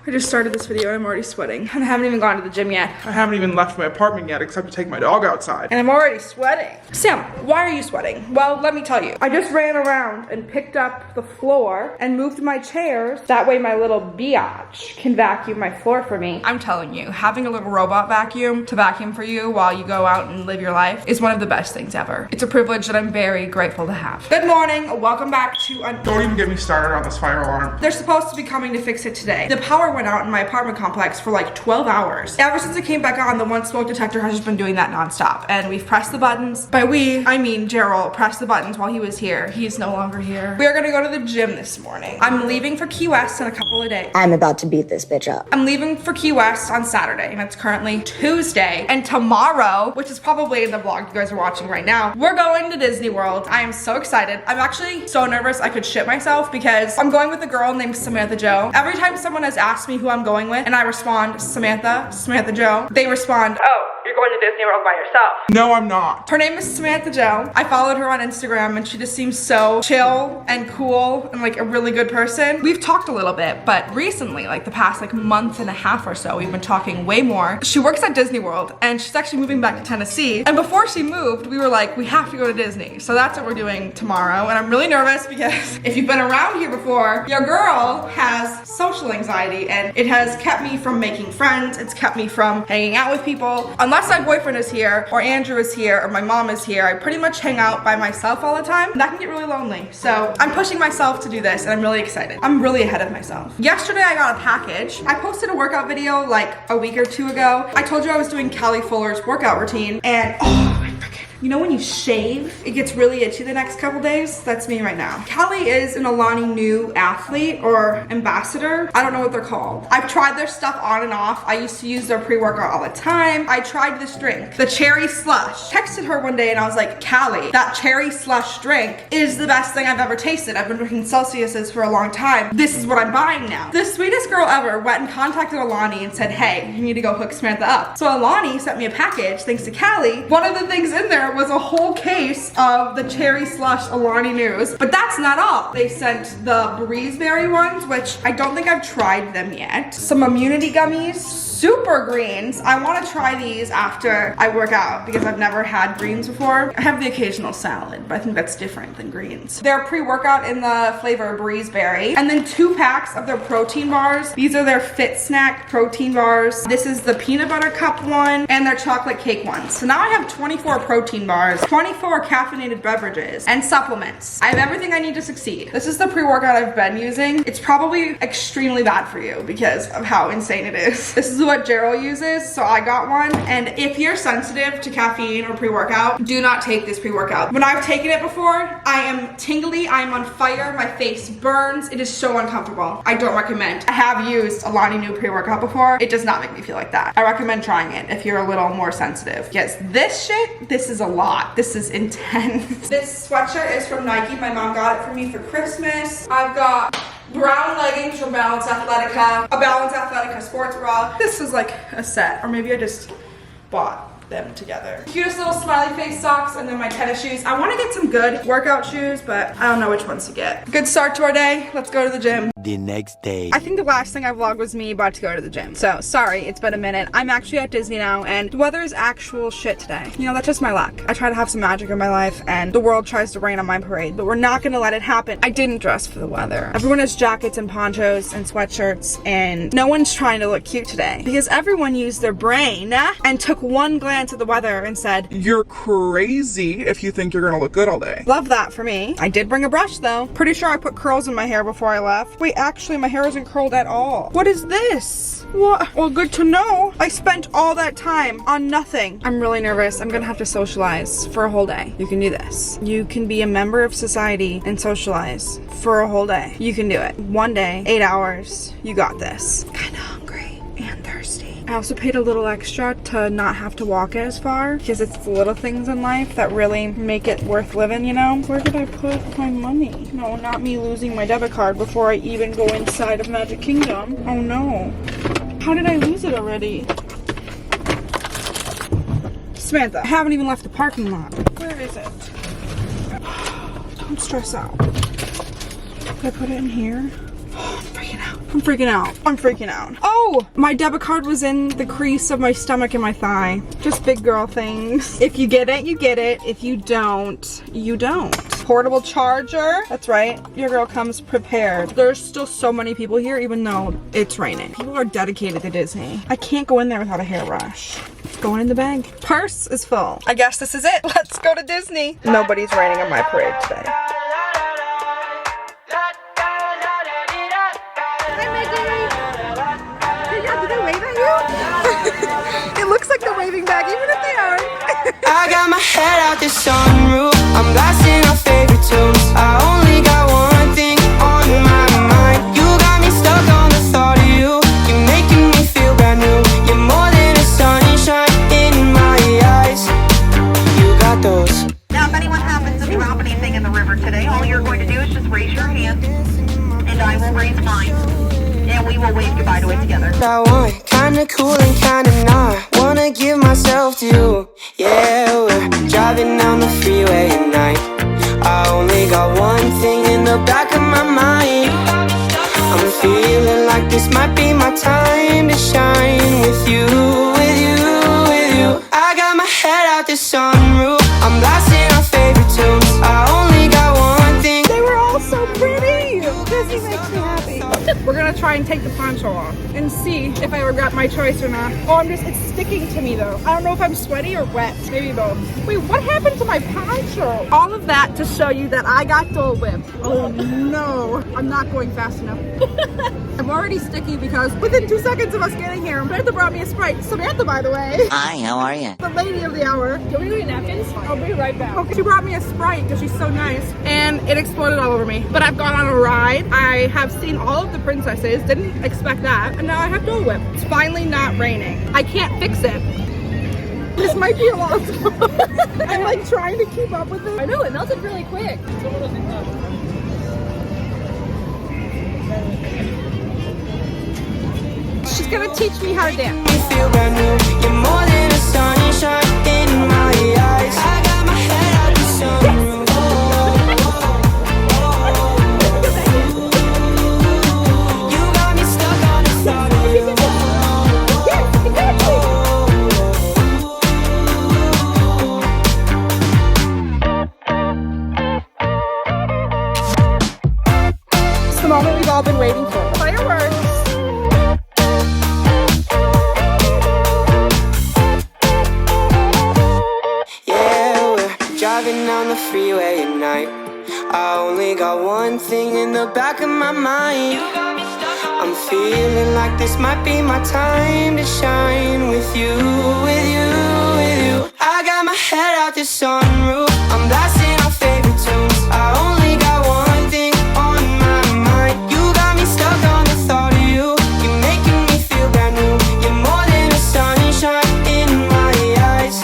I just started this video and I'm already sweating. And I haven't even gone to the gym yet. I haven't even left my apartment yet except to take my dog outside. And I'm already sweating. Sam, why are you sweating? Well, let me tell you. I just ran around and picked up the floor and moved my chairs. That way my little biatch can vacuum my floor for me. I'm telling you, having a little robot vacuum to vacuum for you while you go out and live your life is one of the best things ever. It's a privilege that I'm very grateful to have. Good morning, welcome back to Don't even get me started on this fire alarm. They're supposed to be coming to fix it today. The power went out in my apartment complex for like 12 hours. Ever since it came back on, the one smoke detector has just been doing that nonstop. And we've pressed the buttons. By we, I mean Gerald pressed the buttons while he was here. He's no longer here. We are gonna go to the gym this morning. I'm leaving for Key West in a couple of days. I'm about to beat this bitch up. I'm leaving for Key West on Saturday, and it's currently Tuesday. And tomorrow, which is probably in the vlog you guys are watching right now, we're going to Disney World. I am so excited. I'm actually so nervous I could shit myself because I'm going with a girl named Samantha Jo. Every time someone has asked me who I'm going with, and I respond, Samantha Jo, they respond, oh, you're going to Disney World by yourself. No, I'm not. Her name is Samantha Jo. I followed her on Instagram and she just seems so chill and cool and like a really good person. We've talked a little bit, but recently, like the past like month and a half or so, we've been talking way more. She works at Disney World and she's actually moving back to Tennessee. And before she moved, we were like, we have to go to Disney. So that's what we're doing tomorrow. And I'm really nervous because if you've been around here before, your girl has social anxiety and it has kept me from making friends. It's kept me from hanging out with people. Unless my boyfriend is here or Andrew is here or my mom is here, I pretty much hang out by myself all the time. And that can get really lonely. So I'm pushing myself to do this and I'm really excited. I'm really ahead of myself. Yesterday I got a package. I posted a workout video like a week or two ago. I told you I was doing Callie Fuller's workout routine and oh my freaking, you know when you shave, it gets really itchy the next couple days? That's me right now. Callie is an Alani new athlete or ambassador. I don't know what they're called. I've tried their stuff on and off. I used to use their pre-workout all the time. I tried this drink, the cherry slush. Texted her one day and I was like, Callie, that cherry slush drink is the best thing I've ever tasted. I've been drinking Celsius's for a long time. This is what I'm buying now. The sweetest girl ever went and contacted Alani and said, hey, you need to go hook Samantha up. So Alani sent me a package thanks to Callie. One of the things in there was a whole case of the cherry slush Alani News, but that's not all. They sent the breezeberry ones, which I don't think I've tried them yet. Some immunity gummies, super greens. I want to try these after I work out because I've never had greens before. I have the occasional salad, but I think that's different than greens. They're pre-workout in the flavor breezeberry, and then 2 packs of their protein bars. These are their Fit Snack protein bars. This is the peanut butter cup one and their chocolate cake ones. So now I have 24 protein bars, 24 caffeinated beverages, and supplements. I have everything I need to succeed. This is the pre-workout I've been using. It's probably extremely bad for you because of how insane it is. This is what Gerald uses, so I got one. And if you're sensitive to caffeine or pre-workout, do not take this pre-workout. When I've taken it before, I am tingly, I am on fire, my face burns. It is so uncomfortable. I don't recommend. I have used Alani new pre-workout before. It does not make me feel like that. I recommend trying it if you're a little more sensitive. Yes, this shit, this is a lot. This is intense. This sweatshirt is from Nike. My mom got it for me for Christmas. I've got brown leggings from Balance Athletica, a Balance Athletica sports bra. This is like a set, or maybe I just bought them together. Cutest little smiley face socks, and then my tennis shoes. I want to get some good workout shoes, but I don't know which ones to get. Good start to our day. Let's go to the gym. The next day. I think the last thing I vlogged was me about to go to the gym. So sorry, it's been a minute. I'm actually at Disney now and the weather is actual shit today. You know, that's just my luck. I try to have some magic in my life and the world tries to rain on my parade, but we're not gonna let it happen. I didn't dress for the weather. Everyone has jackets and ponchos and sweatshirts and no one's trying to look cute today because everyone used their brain and took one glance at the weather and said, you're crazy if you think you're gonna look good all day. Love that for me. I did bring a brush though. Pretty sure I put curls in my hair before I left. Wait, actually my hair isn't curled at all. What is this? What? Well, good to know. I spent all that time on nothing. I'm really nervous. I'm gonna have to socialize for a whole day. You can do this. You can be a member of society and socialize for a whole day. You can do it. One day, 8 hours. You got this. Kinda hungry and thirsty. I also paid a little extra to not have to walk as far because it's the little things in life that really make it worth living, you know? Where did I put my money? No, not me losing my debit card before I even go inside of Magic Kingdom. Oh no. How did I lose it already? Samantha, I haven't even left the parking lot. Where is it? Don't stress out. Did I put it in here? Oh, I'm freaking out. I'm freaking out. I'm freaking out. Oh, my debit card was in the crease of my stomach and my thigh. Just big girl things. If you get it, you get it. If you don't, you don't. Portable charger. That's right. Your girl comes prepared. There's still so many people here even though it's raining. People are dedicated to Disney. I can't go in there without a hairbrush. It's going in the bag. Purse is full. I guess this is it. Let's go to Disney. Nobody's raining on my parade today. It looks like they're waving back even if they aren't. I got my head out the sunroof. I'm blasting our favorite tunes. I only got one thing on my mind. You got me stuck on the thought of you. You're making me feel brand new. You're more than a sunshine in my eyes. You got those. Now, if anyone happens to drop anything in the river today, all you're going to do is just raise your hand, and I will raise mine, and we will wave goodbye to it together. I want kinda cool and kinda not. Wanna give myself to you. Yeah, we're driving down the freeway at night. I only got one thing in the back of my mind. I'm feeling like this might be my time to shine with you, with you, with you. I got my head out the sunroof. I'm blasting our favorite tunes. I only got one thing. They were all so pretty. Disney makes me happy. We're gonna try and take the poncho off and see if I regret my choice or not. Oh, it's sticking to me though. I don't know if I'm sweaty or wet. Maybe both. Wait, what happened to my poncho? All of that to show you that I got Dole Whip. Oh no, I'm not going fast enough. I'm already sticky because within 2 seconds of us getting here, Samantha brought me a Sprite. Samantha, by the way. Hi, how are you? The lady of the hour. Do we need napkins? I'll be right back. Okay, she brought me a Sprite because she's so nice. And it exploded all over me. But I've gone on a ride. I have seen all of the princesses. Didn't expect that. And now I have Dole Whip. It's finally not raining. I can't fix it. This might be a lot. I'm like trying to keep up with it. I know, it melted really quick. She's gonna teach me how to dance. You feel brand new. You're more than a sunshine in my eyes. I got my head out the sunroof. You got me stuck on the thought of you. It's the moment we've all been waiting for. Fireworks. Driving down the freeway at night. I only got one thing in the back of my mind. I'm feeling like this might be my time to shine with you, with you, with you. I got my head out the sunroof. I'm blasting our favorite tunes. I only got one thing on my mind. You got me stuck on the thought of you. You're making me feel brand new. You're more than a sunshine in my eyes.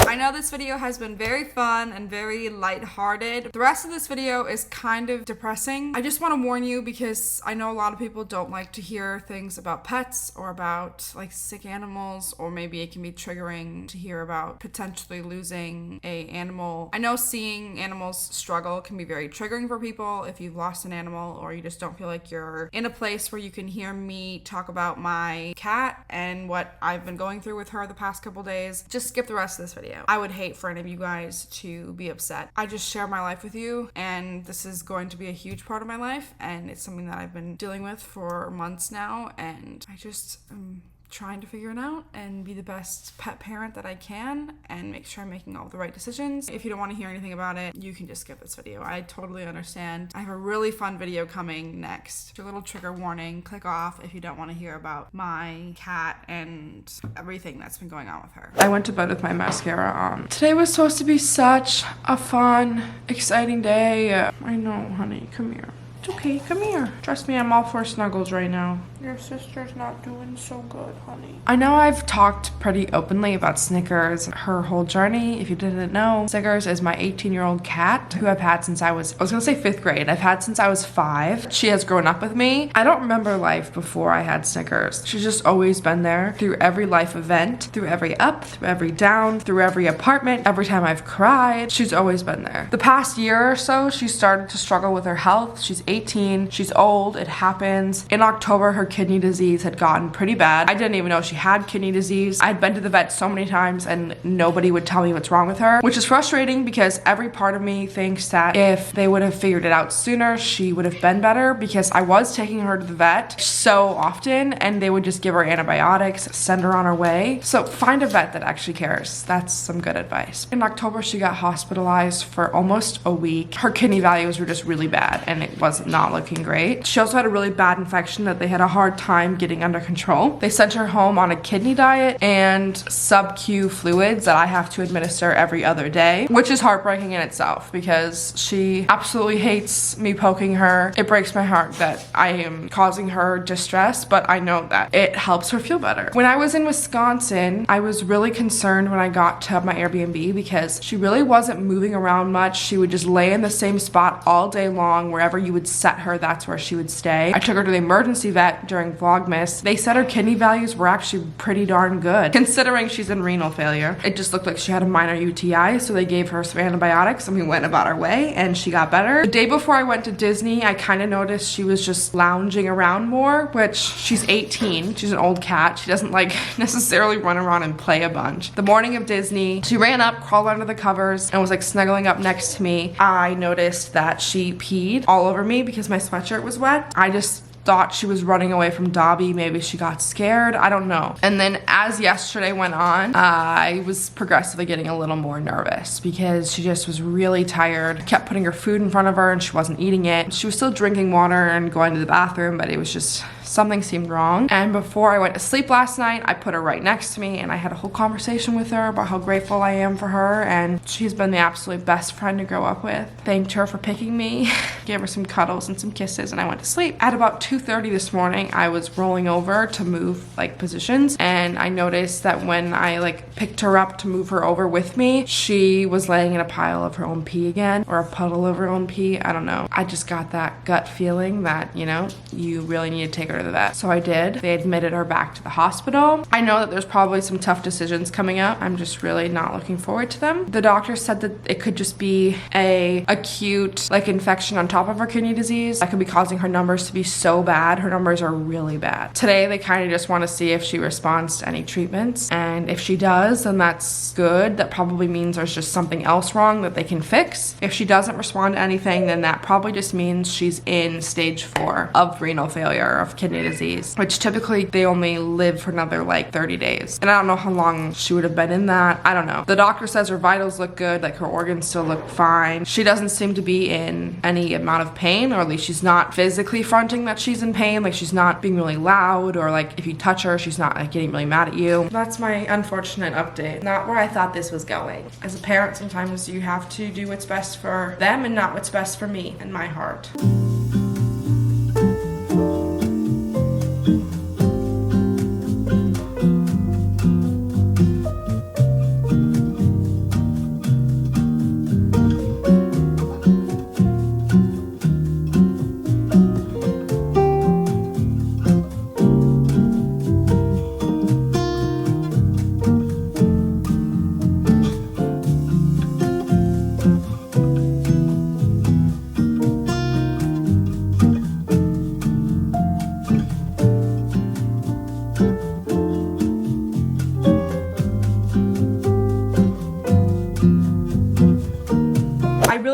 I know this video has been very fun and very lighthearted. The rest of this video is kind of depressing. I just want to warn you because I know a lot of people don't like to hear things about pets or about like sick animals, or maybe it can be triggering to hear about potentially losing a animal. I know seeing animals struggle can be very triggering for people if you've lost an animal or you just don't feel like you're in a place where you can hear me talk about my cat and what I've been going through with her the past couple days. Just skip the rest of this video. I would hate for any of you guys to be upset. I just share my life with you, and this is going to be a huge part of my life, and it's something that I've been dealing with for months now, and I just am trying to figure it out and be the best pet parent that I can and make sure I'm making all the right decisions. If you don't want to hear anything about it, you can just skip this video. I totally understand. I have a really fun video coming next. A little trigger warning, click off if you don't want to hear about my cat and everything that's been going on with her. I went to bed with my mascara on. Today was supposed to be such a fun, exciting day. I know, honey, come here. It's okay, come here. Trust me, I'm all for snuggles right now. Your sister's not doing so good, honey. I know I've talked pretty openly about Snickers, her whole journey. If you didn't know, Snickers is my 18-year-old cat who I've had since I was gonna say 5th grade. I've had since I was 5. She has grown up with me. I don't remember life before I had Snickers. She's just always been there through every life event, through every up, through every down, through every apartment, every time I've cried. She's always been there. The past year or so, she started to struggle with her health. She's 18. She's old. It happens. In October, her kidney disease had gotten pretty bad. I didn't even know she had kidney disease. I'd been to the vet so many times and nobody would tell me what's wrong with her, which is frustrating because every part of me thinks that if they would have figured it out sooner, she would have been better, because I was taking her to the vet so often and they would just give her antibiotics, send her on her way. So find a vet that actually cares. That's some good advice. In October, she got hospitalized for almost a week. Her kidney values were just really bad and it was not looking great. She also had a really bad infection that they had a hard time getting under control. They sent her home on a kidney diet and sub-Q fluids that I have to administer every other day, which is heartbreaking in itself because she absolutely hates me poking her. It breaks my heart that I am causing her distress, but I know that it helps her feel better. When I was in Wisconsin, I was really concerned when I got to my Airbnb because she really wasn't moving around much. She would just lay in the same spot all day long. Wherever you would set her, that's where she would stay. I took her to the emergency vet during Vlogmas. They said her kidney values were actually pretty darn good considering she's in renal failure. It just looked like she had a minor UTI, so they gave her some antibiotics and we went about our way and she got better. The day before I went to Disney, I kind of noticed she was just lounging around more, which she's 18. She's an old cat. She doesn't like necessarily run around and play a bunch. The morning of Disney, she ran up, crawled under the covers and was like snuggling up next to me. I noticed that she peed all over me because my sweatshirt was wet. I just thought she was running away from Dobby. Maybe she got scared. I don't know. And then as yesterday went on, I was progressively getting a little more nervous because she just was really tired. Kept putting her food in front of her and she wasn't eating it. She was still drinking water and going to the bathroom, but it was just something seemed wrong. And before I went to sleep last night, I put her right next to me and I had a whole conversation with her about how grateful I am for her, and she's been the absolute best friend to grow up with. Thanked her for picking me, gave her some cuddles and some kisses, and I went to sleep. At about 2:30 this morning, I was rolling over to move like positions, and I noticed that when I like picked her up to move her over with me, she was laying in a pile of her own pee again, or a puddle of her own pee. I don't know. I just got that gut feeling that, you know, you really need to take her to the vet. So I did. They admitted her back to the hospital. I know that there's probably some tough decisions coming up. I'm just really not looking forward to them. The doctor said that it could just be a acute like infection on top of her kidney disease that could be causing her numbers to be so bad. Her numbers are really bad. Today they kind of just want to see if she responds to any treatments, and if she does, then that's good. That probably means there's just something else wrong that they can fix. If she doesn't respond to anything, then that probably just means she's in stage 4 of renal failure, of kidney disease, which typically they only live for another like 30 days. And I don't know how long she would have been in that. I don't know. The doctor says her vitals look good, like her organs still look fine. She doesn't seem to be in any amount of pain, or at least she's not physically fronting that she's in pain. Like she's not being really loud, or like if you touch her, she's not like getting really mad at you. That's my unfortunate update. Not where I thought this was going. As a parent, sometimes you have to do what's best for them and not what's best for me and my heart.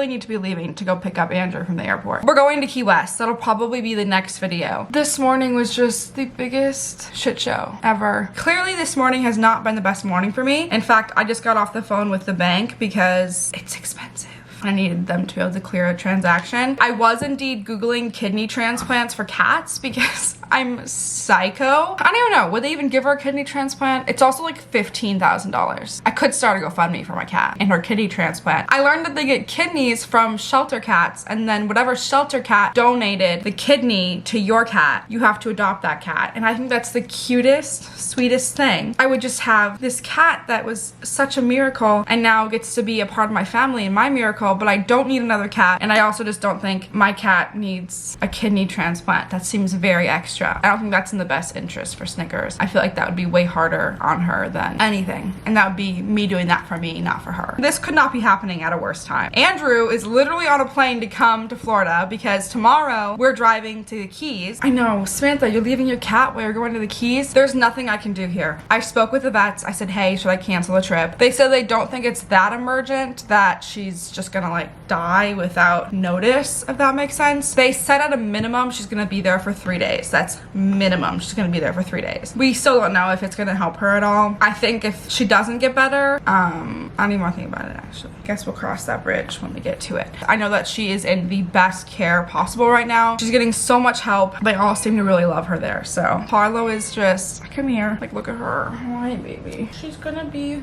Need to be leaving to go pick up Andrew from the airport. We're going to Key West. That'll probably be the next video. This morning was just the biggest shit show ever. Clearly this morning has not been the best morning for me. In fact, I just got off the phone with the bank because it's expensive. I needed them to be able to clear a transaction. I was indeed Googling kidney transplants for cats because I'm psycho. I don't even know, would they even give her a kidney transplant? It's also like $15,000. I could start a GoFundMe for my cat and her kidney transplant. I learned that they get kidneys from shelter cats, and then whatever shelter cat donated the kidney to your cat, you have to adopt that cat. And I think that's the cutest, sweetest thing. I would just have this cat that was such a miracle and now gets to be a part of my family and my miracle, but I don't need another cat. And I also just don't think my cat needs a kidney transplant. That seems very extra. I don't think that's in the best interest for Snickers. I feel like that would be way harder on her than anything. And that would be me doing that for me, not for her. This could not be happening at a worse time. Andrew is literally on a plane to come to Florida because tomorrow we're driving to the Keys. I know, Samantha, you're leaving your cat while you're going to the Keys? There's nothing I can do here. I spoke with the vets. I said, hey, should I cancel the trip? They said they don't think it's that emergent, that she's just gonna like die without notice, if that makes sense. They said at a minimum she's gonna be there for 3 days. That's minimum. She's gonna be there for 3 days. We still don't know if it's gonna help her at all. I think if she doesn't get better, I don't even want to think about it actually. Guess we'll cross that bridge when we get to it. I know that she is in the best care possible right now. She's getting so much help. They all seem to really love her there. So Harlow is just, come here, like look at her. Hi baby. She's gonna be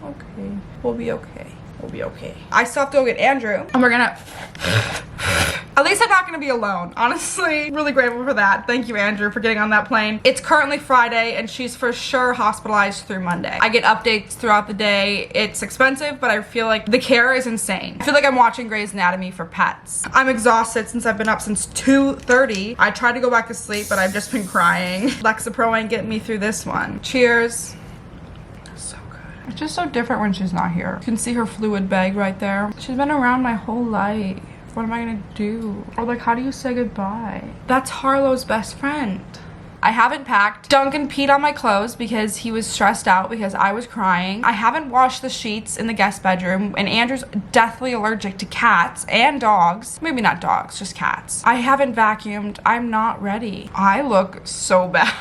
okay. We'll be okay. We'll be okay. I still have to go get Andrew and we're gonna at least I'm not gonna be alone. Honestly, really grateful for that. Thank you, Andrew, for getting on that plane. It's currently Friday and she's for sure hospitalized through Monday. I get updates throughout the day. It's expensive, but I feel like the care is insane. I feel like I'm watching Grey's Anatomy for pets. I'm exhausted since I've been up since 2:30. I tried to go back to sleep, but I've just been crying. Lexapro ain't getting me through this one. Cheers. It's just so different when she's not here. You can see her fluid bag right there. She's been around my whole life. What am I gonna do? Or like, how do you say goodbye? That's Harlow's best friend. I haven't packed. Duncan peed on my clothes because he was stressed out because I was crying. I haven't washed the sheets in the guest bedroom, and Andrew's deathly allergic to cats and dogs. Maybe not dogs, just cats. I haven't vacuumed. I'm not ready. I look so bad.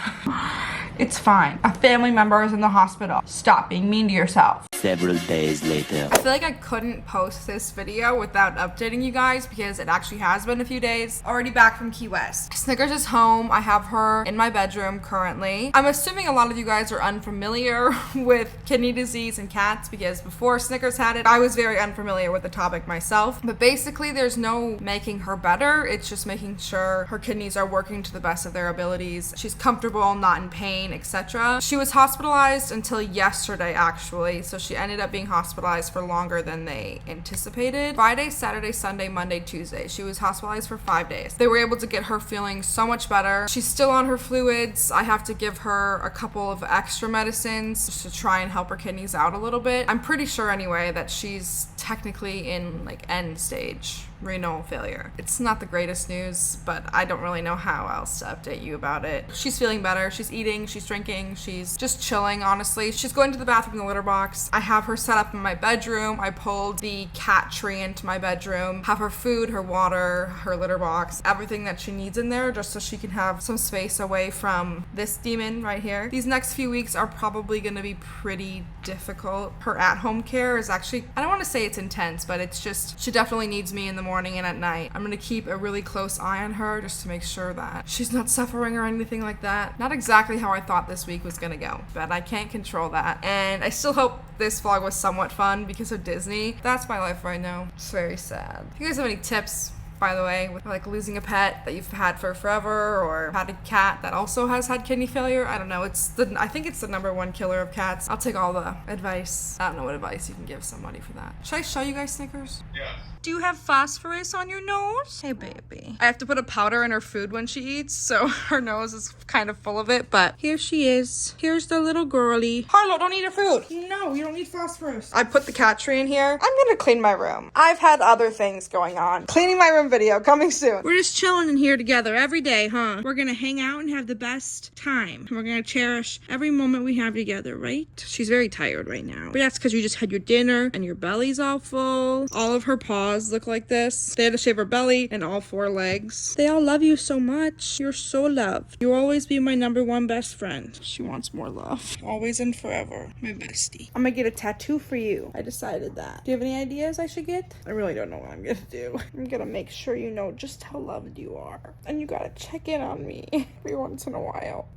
It's fine. A family member is in the hospital. Stop being mean to yourself. Several days later. I feel like I couldn't post this video without updating you guys because it actually has been a few days. Already back from Key West. Snickers is home. I have her in my bedroom currently. I'm assuming a lot of you guys are unfamiliar with kidney disease in cats because before Snickers had it, I was very unfamiliar with the topic myself. But basically, there's no making her better. It's just making sure her kidneys are working to the best of their abilities. She's comfortable, not in pain, etc. She was hospitalized until yesterday actually, so she ended up being hospitalized for longer than they anticipated. Friday, Saturday, Sunday, Monday, Tuesday. She was hospitalized for 5 days. They were able to get her feeling so much better. She's still on her fluids. I have to give her a couple of extra medicines just to try and help her kidneys out a little bit. I'm pretty sure anyway that she's technically in like end stage renal failure. It's not the greatest news, but I don't really know how else to update you about it. She's feeling better. She's eating, she's drinking, she's just chilling, honestly. She's going to the bathroom in the litter box. I have her set up in my bedroom. I pulled the cat tree into my bedroom, have her food, her water, her litter box, everything that she needs in there just so she can have some space away from this demon right here. These next few weeks are probably gonna be pretty difficult. Her at-home care is actually, I don't want to say it's intense, but it's just, she definitely needs me in the morning and at night. I'm gonna keep a really close eye on her just to make sure that she's not suffering or anything like that. Not exactly how I thought this week was gonna go, but I can't control that. And I still hope this vlog was somewhat fun because of Disney. That's my life right now. It's very sad. If you guys have any tips, by the way, with like losing a pet that you've had for forever or had a cat that also has had kidney failure, I don't know, I think it's the #1 killer of cats. I'll take all the advice. I don't know what advice you can give somebody for that. Should I show you guys Snickers? Yes. Do you have phosphorus on your nose? Hey baby. I have to put a powder in her food when she eats, so her nose is kind of full of it, but here she is. Here's the little girly. Harlow, don't eat her food. No, you don't need phosphorus. I put the cat tree in here. I'm gonna clean my room. I've had other things going on. Cleaning my room Instagram video coming soon. We're just chilling in here together every day, huh? We're gonna hang out and have the best time. We're gonna cherish every moment we have together, right? She's very tired right now. But that's because you just had your dinner and your belly's all full. All of her paws look like this. They had to shave her belly and all 4 legs. They all love you so much. You're so loved. You'll always be my #1 best friend. She wants more love. Always and forever. My bestie. I'm gonna get a tattoo for you. I decided that. Do you have any ideas I should get? I really don't know what I'm gonna do. I'm gonna make sure you know just how loved you are. And you gotta check in on me every once in a while.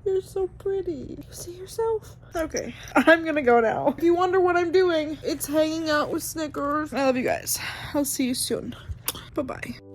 You're so pretty. You see yourself? Okay, I'm gonna go now. If you wonder what I'm doing, it's hanging out with Snickers. I love you guys. I'll see you soon. Bye-bye.